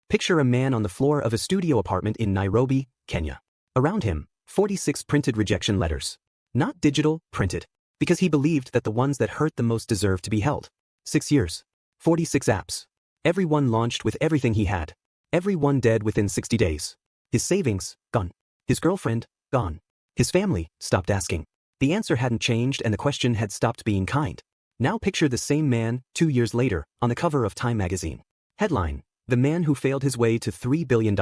Picture a man on the floor of a studio apartment in Nairobi, Kenya. Around him, 46 printed rejection letters. Not digital, printed. Because he believed that the ones that hurt the most deserved to be held. 6 years. 46 apps. Every one launched with everything he had. Every one dead within 60 days. His savings, gone. His girlfriend, gone. His family, stopped asking. The answer hadn't changed and the question had stopped being kind. Now picture the same man, 2 years later, on the cover of Time magazine. Headline: The man who failed his way to $3 billion.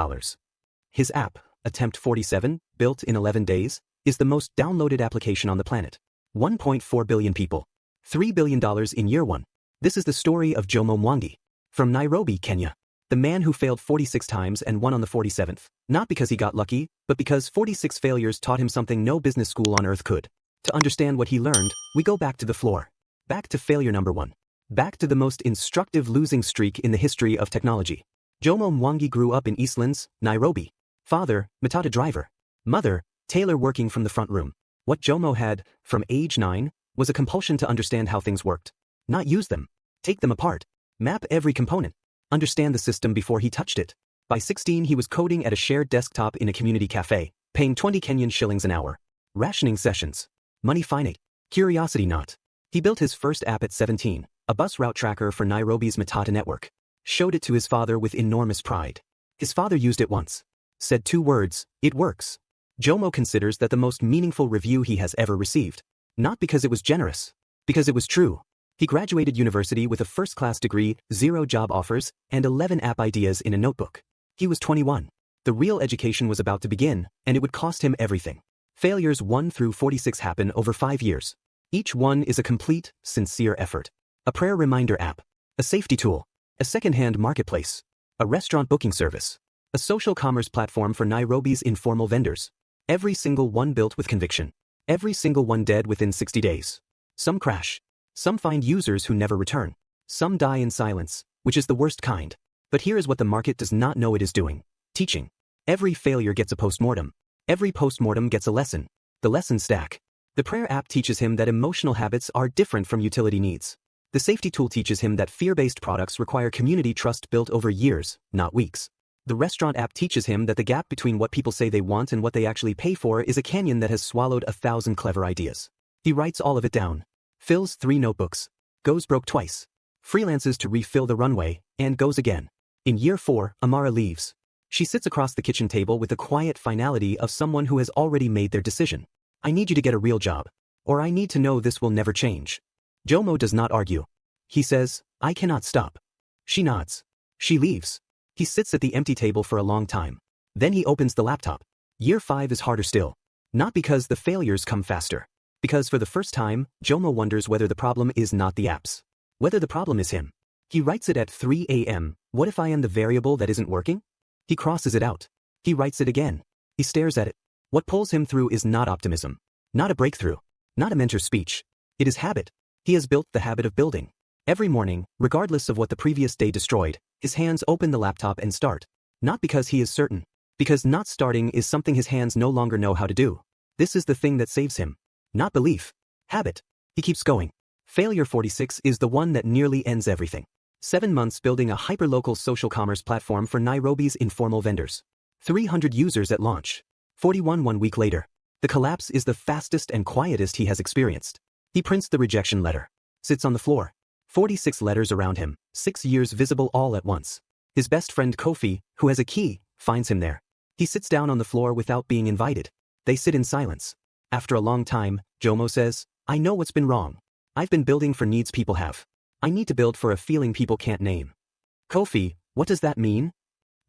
His app, Attempt 47, built in 11 days, is the most downloaded application on the planet. 1.4 billion people. $3 billion in year one. This is the story of Jomo Mwangi. From Nairobi, Kenya. The man who failed 46 times and won on the 47th. Not because he got lucky, but because 46 failures taught him something no business school on earth could. To understand what he learned, we go back to the floor. Back to failure number 1. Back to the most instructive losing streak in the history of technology. Jomo Mwangi grew up in Eastlands, Nairobi. Father, Matata driver. Mother, tailor working from the front room. What Jomo had, from age 9, was a compulsion to understand how things worked. Not use them. Take them apart. Map every component. Understand the system before he touched it. By 16 he was coding at a shared desktop in a community cafe, paying 20 Kenyan shillings an hour. Rationing sessions. Money finite. Curiosity not. He built his first app at 17, a bus route tracker for Nairobi's Matata network. Showed it to his father with enormous pride. His father used it once. Said 2 words, "It works." Jomo considers that the most meaningful review he has ever received. Not because it was generous. Because it was true. He graduated university with a first-class degree, 0 job offers, and 11 app ideas in a notebook. He was 21. The real education was about to begin, and it would cost him everything. Failures 1 through 46 happen over 5 years. Each one is a complete, sincere effort. A prayer reminder app. A safety tool. A second-hand marketplace. A restaurant booking service. A social commerce platform for Nairobi's informal vendors. Every single one built with conviction. Every single one dead within 60 days. Some crash. Some find users who never return. Some die in silence, which is the worst kind. But here is what the market does not know it is doing. Teaching. Every failure gets a postmortem. Every postmortem gets a lesson. The lessons stack. The prayer app teaches him that emotional habits are different from utility needs. The safety tool teaches him that fear-based products require community trust built over years, not weeks. The restaurant app teaches him that the gap between what people say they want and what they actually pay for is a canyon that has swallowed 1,000 clever ideas. He writes all of it down. Fills 3 notebooks. Goes broke twice. Freelances to refill the runway, and goes again. In year 4, Amara leaves. She sits across the kitchen table with the quiet finality of someone who has already made their decision. I need you to get a real job. Or I need to know this will never change. Jomo does not argue. He says, I cannot stop. She nods. She leaves. He sits at the empty table for a long time. Then he opens the laptop. Year 5 is harder still. Not because the failures come faster. Because for the first time, Jomo wonders whether the problem is not the apps. Whether the problem is him. He writes it at 3 a.m. What if I am the variable that isn't working? He crosses it out. He writes it again. He stares at it. What pulls him through is not optimism. Not a breakthrough. Not a mentor's speech. It is habit. He has built the habit of building. Every morning, regardless of what the previous day destroyed, his hands open the laptop and start. Not because he is certain. Because not starting is something his hands no longer know how to do. This is the thing that saves him. Not belief. Habit. He keeps going. Failure 46 is the one that nearly ends everything. 7 months building a hyperlocal social commerce platform for Nairobi's informal vendors. 300 users at launch. 41 1 week later. The collapse is the fastest and quietest he has experienced. He prints the rejection letter. Sits on the floor. 46 letters around him, 6 years visible all at once. His best friend Kofi, who has a key, finds him there. He sits down on the floor without being invited. They sit in silence. After a long time, Jomo says, I know what's been wrong. I've been building for needs people have. I need to build for a feeling people can't name. Kofi, what does that mean?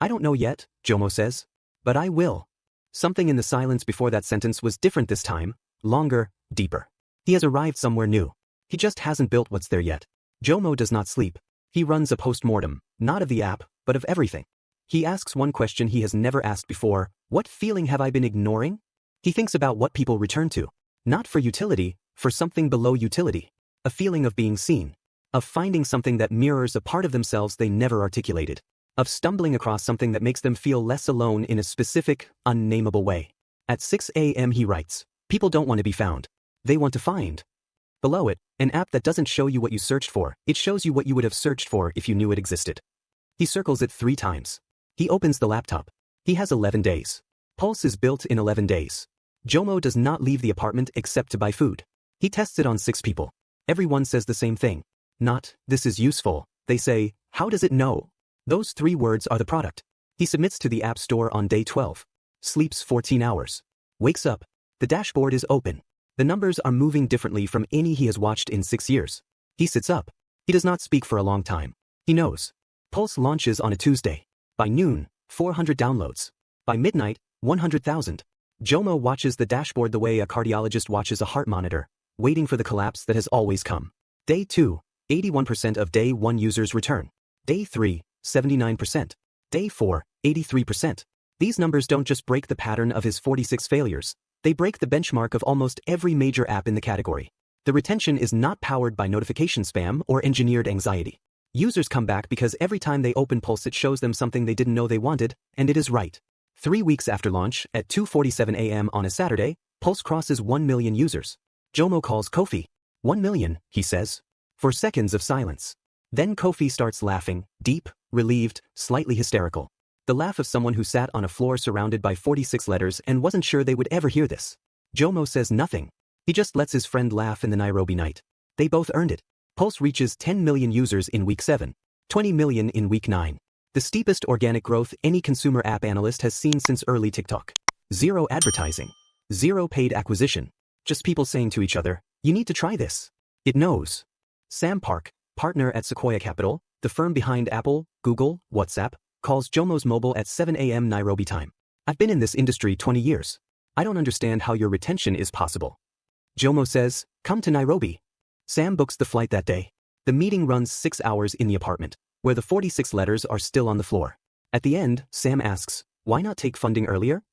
I don't know yet, Jomo says. But I will. Something in the silence before that sentence was different this time, longer, deeper. He has arrived somewhere new. He just hasn't built what's there yet. Jomo does not sleep. He runs a post-mortem, not of the app, but of everything. He asks one question he has never asked before, what feeling have I been ignoring? He thinks about what people return to. Not for utility, for something below utility. A feeling of being seen. Of finding something that mirrors a part of themselves they never articulated. Of stumbling across something that makes them feel less alone in a specific, unnameable way. At 6 a.m. he writes, people don't want to be found. They want to find. Below it, an app that doesn't show you what you searched for, it shows you what you would have searched for if you knew it existed. He circles it 3 times. He opens the laptop. He has 11 days. Pulse is built in 11 days. Jomo does not leave the apartment except to buy food. He tests it on 6 people. Everyone says the same thing. Not, this is useful. They say, how does it know? Those 3 words are the product. He submits to the App Store on day 12. Sleeps 14 hours. Wakes up. The dashboard is open. The numbers are moving differently from any he has watched in 6 years. He sits up. He does not speak for a long time. He knows. Pulse launches on a Tuesday. By noon, 400 downloads. By midnight, 100,000. Jomo watches the dashboard the way a cardiologist watches a heart monitor, waiting for the collapse that has always come. Day 2, 81% of day 1 users return. Day 3, 79%. Day 4, 83%. These numbers don't just break the pattern of his 46 failures, they break the benchmark of almost every major app in the category. The retention is not powered by notification spam or engineered anxiety. Users come back because every time they open Pulse it shows them something they didn't know they wanted, and it is right. 3 weeks after launch, at 2:47 a.m. on a Saturday, Pulse crosses 1 million users. Jomo calls Kofi. 1 million, he says. For seconds of silence. Then Kofi starts laughing, deep, relieved, slightly hysterical. The laugh of someone who sat on a floor surrounded by 46 letters and wasn't sure they would ever hear this. Jomo says nothing. He just lets his friend laugh in the Nairobi night. They both earned it. Pulse reaches 10 million users in week 7, 20 million in week 9. The steepest organic growth any consumer app analyst has seen since early TikTok. 0 advertising. 0 paid acquisition. Just people saying to each other, you need to try this. It knows. Sam Park, partner at Sequoia Capital, the firm behind Apple, Google, WhatsApp, calls Jomo's mobile at 7 a.m. Nairobi time. I've been in this industry 20 years. I don't understand how your retention is possible. Jomo says, come to Nairobi. Sam books the flight that day. The meeting runs 6 hours in the apartment, where the 46 letters are still on the floor. At the end, Sam asks, why not take funding earlier?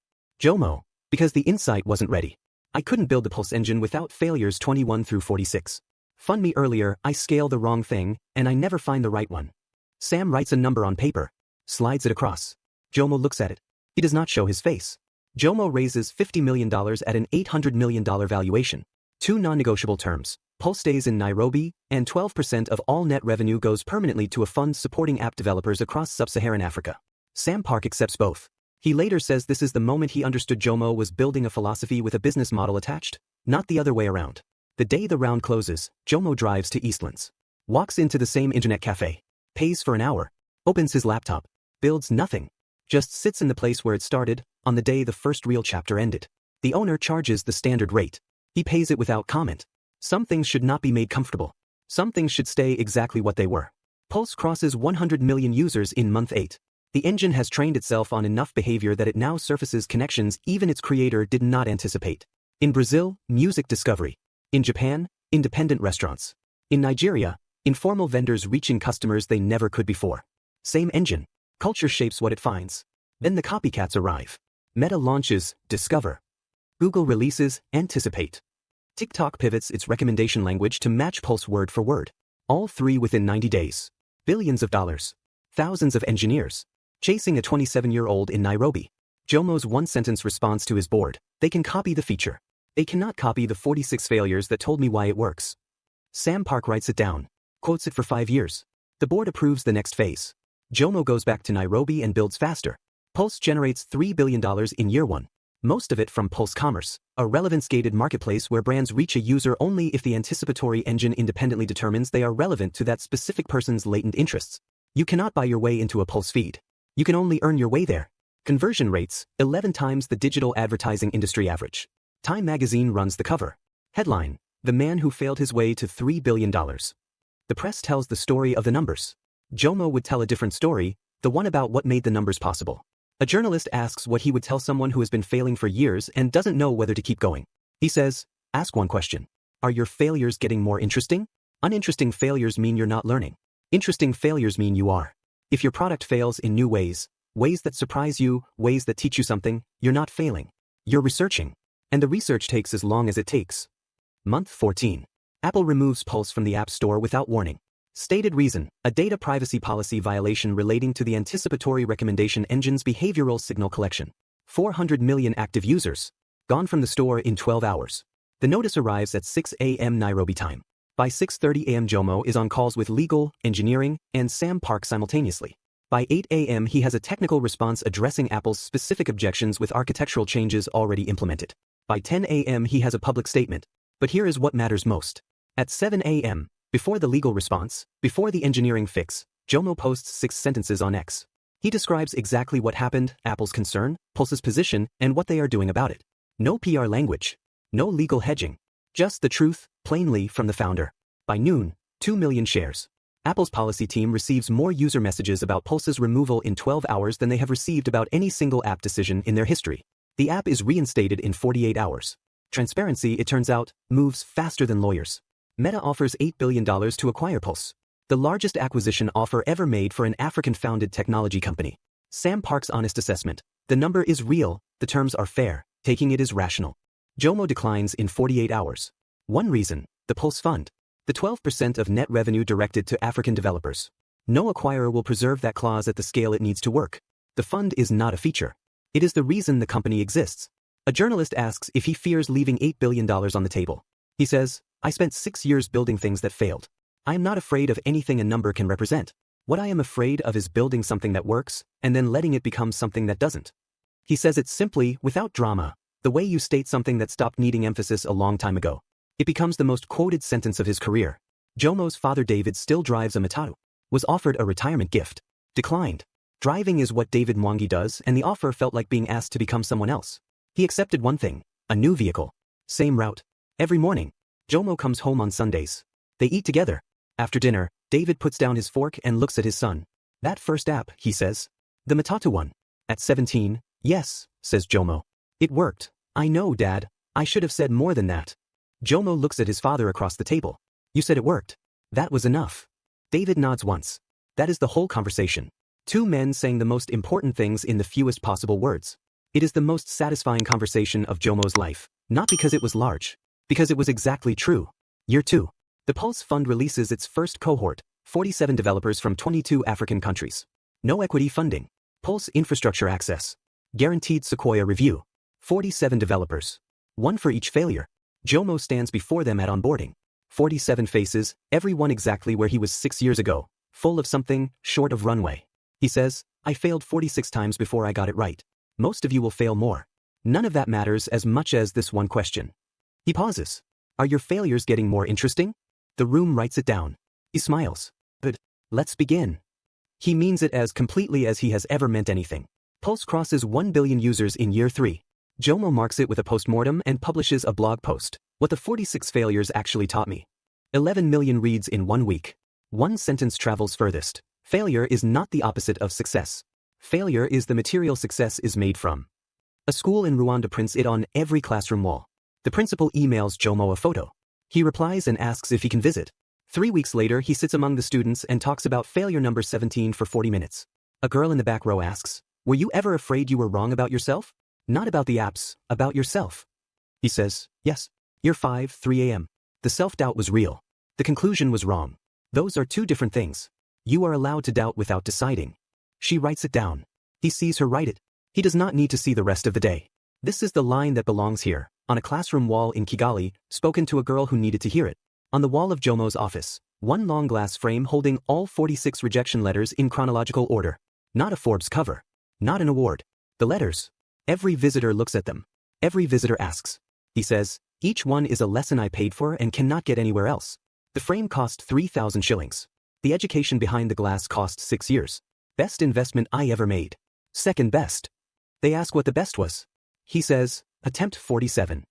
Jomo, because the insight wasn't ready. I couldn't build the Pulse engine without failures 21 through 46. Fund me earlier, I scale the wrong thing, and I never find the right one. Sam writes a number on paper, slides it across. Jomo looks at it. He does not show his face. Jomo raises $50 million at an $800 million valuation. 2 non-negotiable terms. Pulse stays in Nairobi, and 12% of all net revenue goes permanently to a fund supporting app developers across sub-Saharan Africa. Sam Park accepts both. He later says this is the moment he understood Jomo was building a philosophy with a business model attached, not the other way around. The day the round closes, Jomo drives to Eastlands. Walks into the same internet cafe. Pays for an hour. Opens his laptop. Builds nothing. Just sits in the place where it started, on the day the first real chapter ended. The owner charges the standard rate. He pays it without comment. Some things should not be made comfortable. Some things should stay exactly what they were. Pulse crosses 100 million users in month 8. The engine has trained itself on enough behavior that it now surfaces connections even its creator did not anticipate. In Brazil, music discovery. In Japan, independent restaurants. In Nigeria, informal vendors reaching customers they never could before. Same engine. Culture shapes what it finds. Then the copycats arrive. Meta launches, discover. Google releases, anticipate. TikTok pivots its recommendation language to match Pulse word for word. All 3 within 90 days. Billions of dollars. Thousands of engineers. Chasing a 27-year-old in Nairobi. Jomo's one-sentence response to his board, they can copy the feature. They cannot copy the 46 failures that told me why it works. Sam Park writes it down. Quotes it for 5 years. The board approves the next phase. Jomo goes back to Nairobi and builds faster. Pulse generates $3 billion in year 1. Most of it from Pulse Commerce, a relevance-gated marketplace where brands reach a user only if the anticipatory engine independently determines they are relevant to that specific person's latent interests. You cannot buy your way into a Pulse feed. You can only earn your way there. Conversion rates, 11 times the digital advertising industry average. Time magazine runs the cover. Headline, the man who failed his way to $3 billion. The press tells the story of the numbers. Jomo would tell a different story, the one about what made the numbers possible. A journalist asks what he would tell someone who has been failing for years and doesn't know whether to keep going. He says, ask one question. Are your failures getting more interesting? Uninteresting failures mean you're not learning. Interesting failures mean you are. If your product fails in new ways, ways that surprise you, ways that teach you something, you're not failing. You're researching. And the research takes as long as it takes. Month 14. Apple removes Pulse from the App Store without warning. Stated reason, a data privacy policy violation relating to the anticipatory recommendation engine's behavioral signal collection. 400 million active users. Gone from the store in 12 hours. The notice arrives at 6 a.m. Nairobi time. By 6:30 a.m. Jomo is on calls with legal, engineering, and Sam Park simultaneously. By 8 a.m. he has a technical response addressing Apple's specific objections with architectural changes already implemented. By 10 a.m. he has a public statement. But here is what matters most. At 7 a.m., before the legal response, before the engineering fix, Jomo posts 6 sentences on X. He describes exactly what happened, Apple's concern, Pulse's position, and what they are doing about it. No PR language. No legal hedging. Just the truth, plainly from the founder. By noon, 2 million shares. Apple's policy team receives more user messages about Pulse's removal in 12 hours than they have received about any single app decision in their history. The app is reinstated in 48 hours. Transparency, it turns out, moves faster than lawyers. Meta offers $8 billion to acquire Pulse, the largest acquisition offer ever made for an African-founded technology company. Sam Park's honest assessment. The number is real, the terms are fair, taking it is rational. Jomo declines in 48 hours. One reason, the Pulse Fund. The 12% of net revenue directed to African developers. No acquirer will preserve that clause at the scale it needs to work. The fund is not a feature. It is the reason the company exists. A journalist asks if he fears leaving $8 billion on the table. He says, I spent 6 years building things that failed. I am not afraid of anything a number can represent. What I am afraid of is building something that works, and then letting it become something that doesn't. He says it simply, without drama, the way you state something that stopped needing emphasis a long time ago. It becomes the most quoted sentence of his career. Jomo's father David still drives a Matatu. Was offered a retirement gift. Declined. Driving is what David Mwangi does, and the offer felt like being asked to become someone else. He accepted one thing, a new vehicle. Same route. Every morning. Jomo comes home on Sundays. They eat together. After dinner, David puts down his fork and looks at his son. That first app, he says. The Matatu one. At 17, yes, says Jomo. It worked. I know, Dad. I should have said more than that. Jomo looks at his father across the table. You said it worked. That was enough. David nods once. That is the whole conversation. Two men saying the most important things in the fewest possible words. It is the most satisfying conversation of Jomo's life, not because it was large, because it was exactly true. Year 2. The Pulse Fund releases its first cohort, 47 developers from 22 African countries. No equity funding. Pulse infrastructure access. Guaranteed Sequoia review. 47 developers. One for each failure. Jomo stands before them at onboarding. 47 faces, every one exactly where he was 6 years ago, full of something, short of runway. He says, I failed 46 times before I got it right. Most of you will fail more. None of that matters as much as this one question. He pauses. Are your failures getting more interesting? The room writes it down. He smiles. Good. Let's begin. He means it as completely as he has ever meant anything. Pulse crosses 1 billion users in year 3. Jomo marks it with a postmortem and publishes a blog post. What the 46 failures actually taught me. 11 million reads in 1 week. One sentence travels furthest. Failure is not the opposite of success. Failure is the material success is made from. A school in Rwanda prints it on every classroom wall. The principal emails Jomo a photo. He replies and asks if he can visit. 3 weeks later, he sits among the students and talks about failure number 17 for 40 minutes. A girl in the back row asks, were you ever afraid you were wrong about yourself? Not about the apps, about yourself. He says, yes. Year 5, 3 a.m. The self-doubt was real. The conclusion was wrong. Those are two different things. You are allowed to doubt without deciding. She writes it down. He sees her write it. He does not need to see the rest of the day. This is the line that belongs here, on a classroom wall in Kigali, spoken to a girl who needed to hear it. On the wall of Jomo's office, one long glass frame holding all 46 rejection letters in chronological order. Not a Forbes cover. Not an award. The letters. Every visitor looks at them. Every visitor asks. He says, each one is a lesson I paid for and cannot get anywhere else. The frame cost 3,000 shillings. The education behind the glass cost 6 years. Best investment I ever made. Second best. They ask what the best was. He says, attempt 47.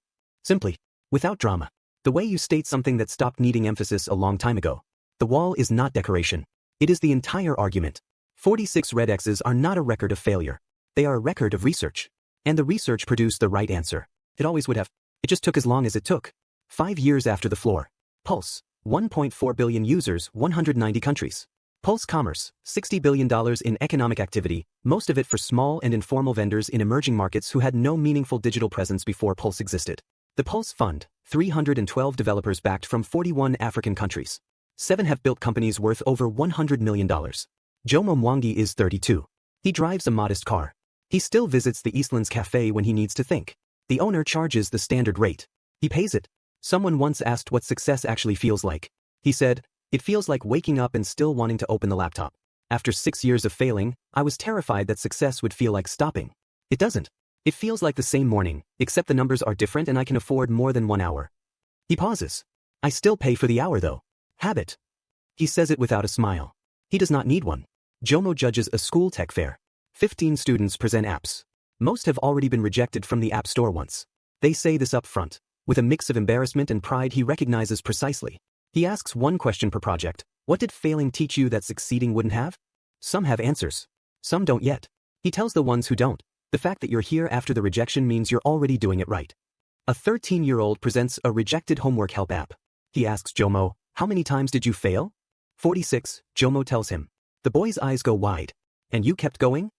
Simply. Without drama. The way you state something that stopped needing emphasis a long time ago. The wall is not decoration. It is the entire argument. 46 red X's are not a record of failure. They are a record of research. And the research produced the right answer. It always would have. It just took as long as it took. 5 years after the floor. Pulse. 1.4 billion users, 190 countries. Pulse Commerce, $60 billion in economic activity, most of it for small and informal vendors in emerging markets who had no meaningful digital presence before Pulse existed. The Pulse Fund, 312 developers backed from 41 African countries. 7 have built companies worth over $100 million. Jomo Mwangi is 32. He drives a modest car. He still visits the Eastlands Cafe when he needs to think. The owner charges the standard rate. He pays it. Someone once asked what success actually feels like. He said, it feels like waking up and still wanting to open the laptop. After 6 years of failing, I was terrified that success would feel like stopping. It doesn't. It feels like the same morning, except the numbers are different and I can afford more than 1 hour. He pauses. I still pay for the hour though. Habit. He says it without a smile. He does not need one. Jomo judges a school tech fair. 15 students present apps. Most have already been rejected from the App Store once. They say this up front. With a mix of embarrassment and pride he recognizes precisely. He asks one question per project. What did failing teach you that succeeding wouldn't have? Some have answers. Some don't yet. He tells the ones who don't. The fact that you're here after the rejection means you're already doing it right. A 13-year-old presents a rejected homework help app. He asks Jomo, how many times did you fail? 46, Jomo tells him. The boy's eyes go wide. And you kept going?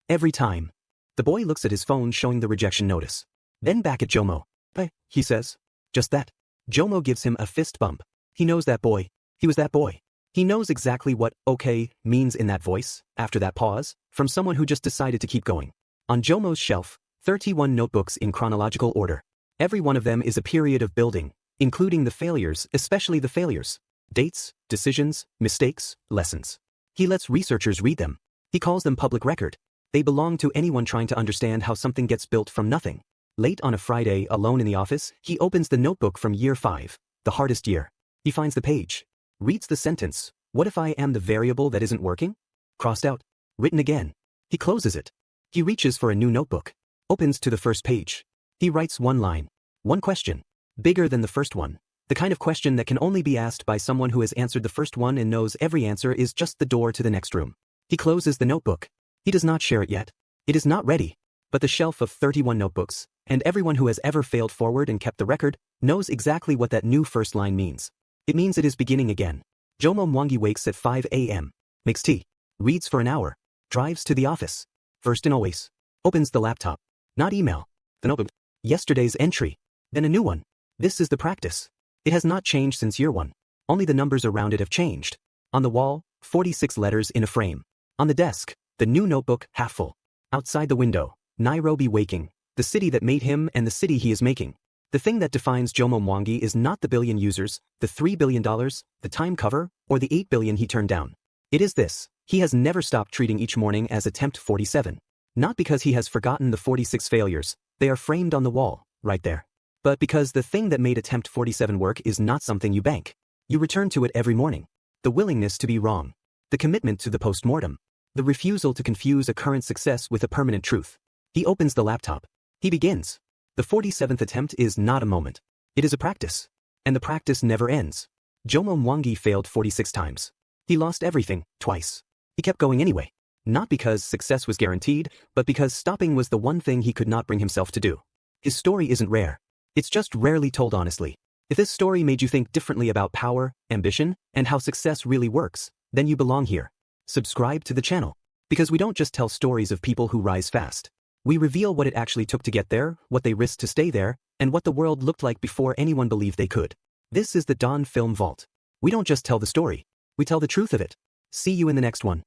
Every time. The boy looks at his phone showing the rejection notice. Then back at Jomo. Hey, he says. Just that. Jomo gives him a fist bump. He knows that boy. He was that boy. He knows exactly what okay means in that voice, after that pause, from someone who just decided to keep going. On Jomo's shelf, 31 notebooks in chronological order. Every one of them is a period of building, including the failures, especially the failures. Dates, decisions, mistakes, lessons. He lets researchers read them. He calls them public record. They belong to anyone trying to understand how something gets built from nothing. Late on a Friday, alone in the office, he opens the notebook from year 5, the hardest year. He finds the page. Reads the sentence, what if I am the variable that isn't working? Crossed out. Written again. He closes it. He reaches for a new notebook. Opens to the first page. He writes one line. One question. Bigger than the first one. The kind of question that can only be asked by someone who has answered the first one and knows every answer is just the door to the next room. He closes the notebook. He does not share it yet. It is not ready. But the shelf of 31 notebooks, and everyone who has ever failed forward and kept the record, knows exactly what that new first line means. It means it is beginning again. Jomo Mwangi wakes at 5 a.m., makes tea, reads for an hour, drives to the office. First and always. Opens the laptop. Not email. Then opened. Yesterday's entry. Then a new one. This is the practice. It has not changed since year 1. Only the numbers around it have changed. On the wall, 46 letters in a frame. On the desk, the new notebook half full. Outside the window, Nairobi waking, the city that made him and the city he is making. The thing that defines Jomo Mwangi is not the billion users, the $3 billion, the time cover, or the $8 billion he turned down. It is this. He has never stopped treating each morning as attempt 47. Not because he has forgotten the 46 failures. They are framed on the wall, right there. But because the thing that made attempt 47 work is not something you bank. You return to it every morning. The willingness to be wrong. The commitment to the post-mortem. The refusal to confuse a current success with a permanent truth. He opens the laptop. He begins. The 47th attempt is not a moment. It is a practice. And the practice never ends. Jomo Mwangi failed 46 times. He lost everything, twice. He kept going anyway. Not because success was guaranteed, but because stopping was the one thing he could not bring himself to do. His story isn't rare. It's just rarely told honestly. If this story made you think differently about power, ambition, and how success really works, then you belong here. Subscribe to the channel. Because we don't just tell stories of people who rise fast. We reveal what it actually took to get there, what they risked to stay there, and what the world looked like before anyone believed they could. This is the Dawn Film Vault. We don't just tell the story. We tell the truth of it. See you in the next one.